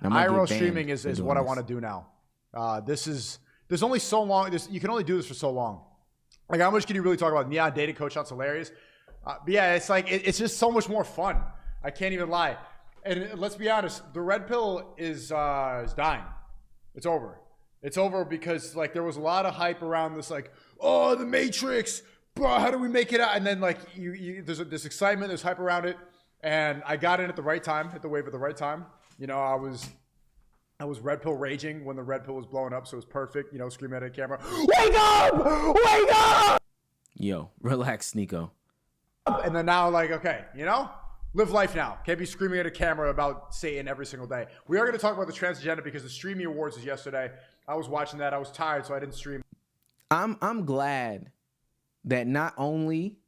And I'm gonna IRL get streaming banned is what I want to do now. There's only so long. You can only do this for so long. Like, how much can you really talk about Neon dating coach? That's hilarious. But yeah, it's like it's just so much more fun. I can't even lie. And let's be honest, the red pill is dying. It's over. It's over because like there was a lot of hype around this, like, oh, the Matrix, bro, how do we make it out? And then like there's this excitement, there's hype around it, and I got in at the right time, hit the wave at the right time. You know, I was red pill raging when the red pill was blowing up, so it was perfect. You know, screaming at a camera, wake up, wake up. Yo, relax, Sneako. And then now, like, okay, you know, live life now. Can't be screaming at a camera about Satan every single day. We are going to talk about the transgender because the Streamy Awards was yesterday. I was watching that. I was tired, so I didn't stream. I'm glad that not only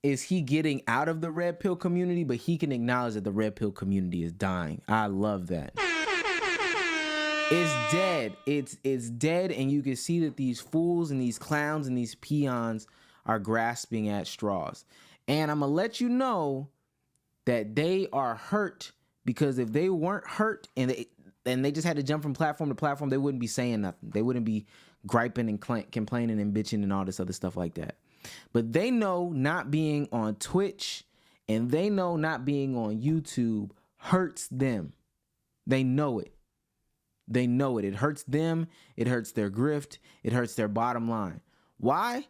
is he getting out of the red pill community, but he can acknowledge that the red pill community is dying. I love that. It's dead. It's dead, and you can see that these fools and these clowns and these peons are grasping at straws. And I'm gonna let you know that they are hurt, because if they weren't hurt and they just had to jump from platform to platform, they wouldn't be saying nothing. They wouldn't be griping and complaining and bitching and all this other stuff like that. But they know not being on Twitch and they know not being on YouTube hurts them. They know it. They know it. It hurts them. It hurts their grift. It hurts their bottom line. Why?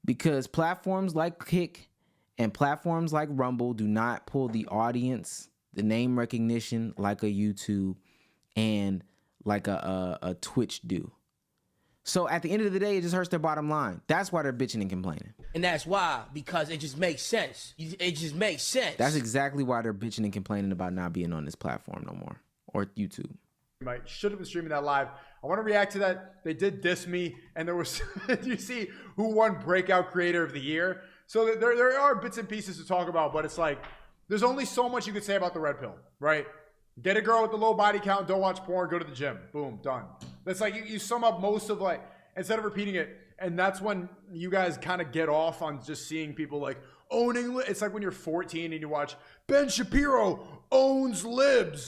Because platforms like Kick and platforms like Rumble do not pull the audience, the name recognition like a YouTube and like a Twitch do. So at the end of the day, it just hurts their bottom line. That's why they're bitching and complaining. And that's why, because it just makes sense. It just makes sense. That's exactly why they're bitching and complaining about not being on this platform no more, or YouTube. I should have been streaming that live. I want to react to that. They did diss me, and there was, do you see who won Breakout Creator of the Year? So there are bits and pieces to talk about, but it's like, there's only so much you could say about the red pill, right? Get a girl with the low body count, don't watch porn, go to the gym. Boom, done. That's like, you sum up most of, like, instead of repeating it, and that's when you guys kind of get off on just seeing people like owning, it's like when you're 14 and you watch Ben Shapiro owns libs.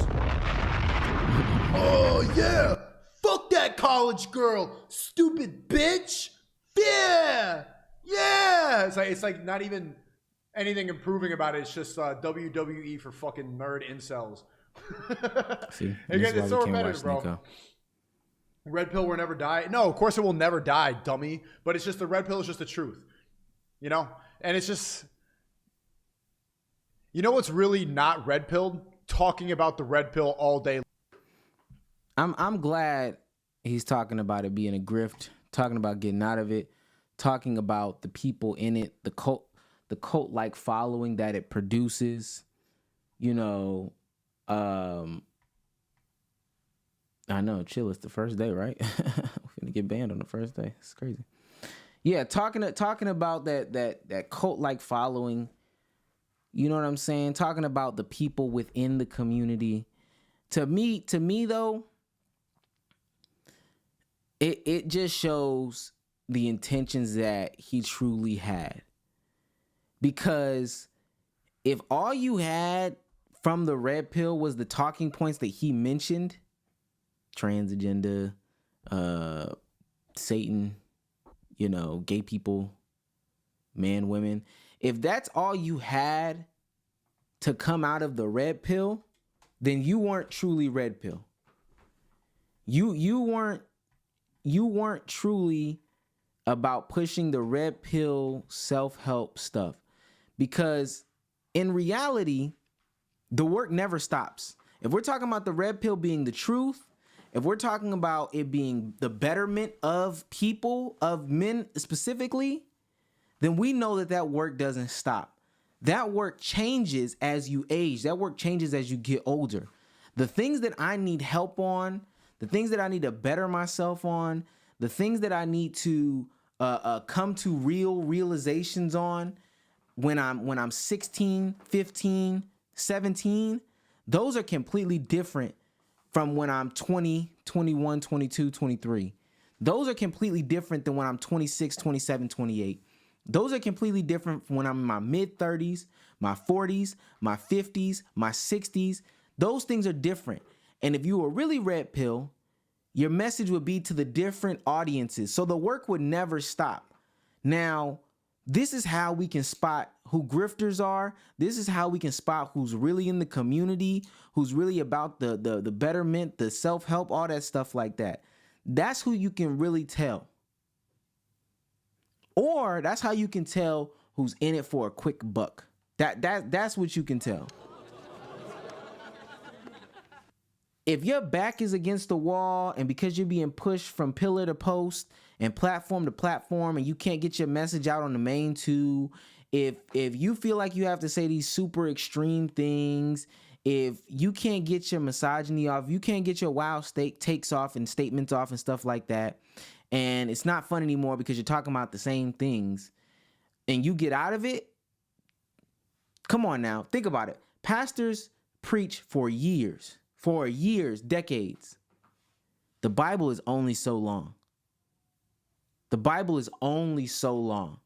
Oh yeah, fuck that college girl, stupid bitch. Yeah, yeah. It's like not even anything improving about it. It's just WWE for fucking nerd incels. See, again, it's so repetitive, bro. Sneako. Red pill will never die. No, of course it will never die, dummy. But it's just the red pill is just the truth, you know. And it's just, you know what's really not red pilled? Talking about the red pill all day. I'm glad he's talking about it being a grift, talking about getting out of it, talking about the people in it, the cult-like following that it produces. You know, I know, chill. It's the first day, right? We're gonna get banned on the first day. It's crazy. Yeah, talking about that cult-like following. You know what I'm saying? Talking about the people within the community. To me though, it just shows the intentions that he truly had. Because if all you had from the red pill was the talking points that he mentioned, trans agenda, Satan, you know, gay people, man, women, if that's all you had to come out of the red pill, then you weren't truly red pill. You weren't truly about pushing the red pill self-help stuff, because in reality, the work never stops. If we're talking about the red pill being the truth, if we're talking about it being the betterment of people, of men specifically, then we know that work doesn't stop. That work changes as you age. That work changes as you get older. The things that I need help on, the things that I need to better myself on, the things that I need to come to realizations on when I'm 16, 15, 17, those are completely different from when I'm 20, 21, 22, 23. Those are completely different than when I'm 26, 27, 28. Those are completely different from when I'm in my mid-30s, my 40s, my 50s, my 60s. Those things are different. And if you were really red pill, your message would be to the different audiences. So the work would never stop. Now, this is how we can spot who grifters are. This is how we can spot who's really in the community, who's really about the betterment, the self-help, all that stuff like that. That's who you can really tell. Or that's how you can tell who's in it for a quick buck. That's what you can tell. If your back is against the wall and because you're being pushed from pillar to post and platform to platform and you can't get your message out on the main two, if you feel like you have to say these super extreme things, if you can't get your misogyny off, you can't get your wild takes off and statements off and stuff like that, and it's not fun anymore because you're talking about the same things, and you get out of it, come on now, think about it. Pastors preach for years, decades. The Bible is only so long. The Bible is only so long.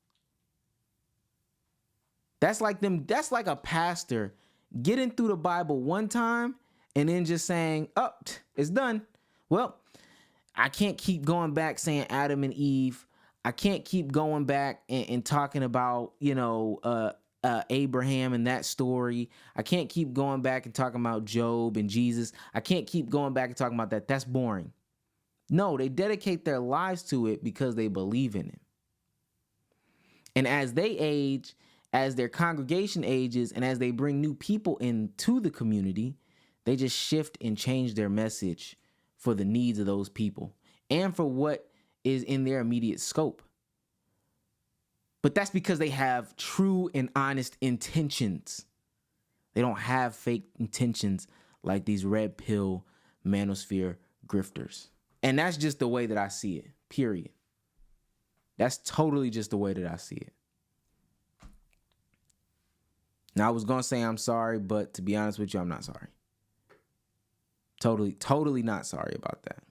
That's like a pastor getting through the Bible one time and then just saying, oh, it's done. Well, I can't keep going back saying Adam and Eve. I can't keep going back and talking about, Abraham and that story. I can't keep going back and talking about Job and Jesus. I can't keep going back and talking about that. That's boring. No, they dedicate their lives to it because they believe in it. And as they age, as their congregation ages, and as they bring new people into the community, they just shift and change their message for the needs of those people and for what is in their immediate scope. But that's because they have true and honest intentions. They don't have fake intentions like these red pill manosphere grifters. And that's just the way that I see it, period. That's totally just the way that I see it. Now, I was going to say I'm sorry, but to be honest with you, I'm not sorry. Totally not sorry about that.